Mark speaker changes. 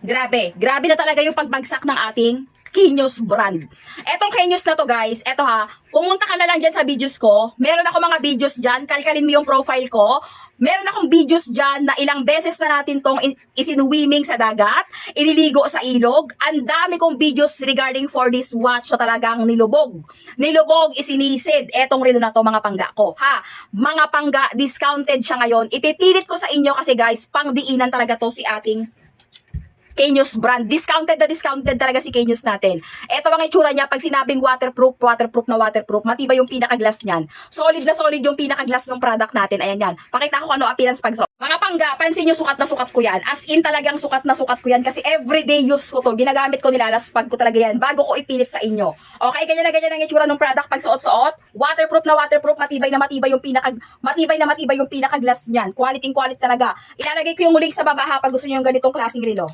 Speaker 1: Grabe na talaga yung pagbagsak ng ating Kinyos brand. Etong Kinyos na to guys, eto ha, pumunta ka na lang dyan sa videos ko. Meron ako mga videos dyan, kalkalin mo yung profile ko. Meron akong videos dyan na ilang beses na natin tong isinuwimming sa dagat, iniligo sa ilog. Ang dami kong videos regarding for this watch na talagang nilubog. Nilubog, isinisid. Etong relo na to mga pangga ko. Ha, mga pangga, discounted siya ngayon. Ipipilit ko sa inyo kasi guys, pangdiinan talaga to si ating Kinyos brand. Discounted talaga si Kinyos natin. Ito ang itsura niya pag sinabing waterproof na waterproof. Matibay yung pinaka-glass niyan. Solid na solid yung pinaka-glass ng product natin. Ayan yan. Pakita ko ano appearance pag mga pangga, pansin nyo sukat na sukat ko yan. As in talagang sukat na sukat ko yan kasi everyday use ko to. Ginagamit ko, nilalaspag ko talaga yan bago ko ipilit sa inyo. Okay, ganyan ang itsura ng product pag suot-suot. Waterproof na waterproof, matibay na matibay yung pinaka-glass niyan. Quality talaga. Ilalagay ko yung link sa baba ha pag gusto niyo yung ganitong klaseng relo.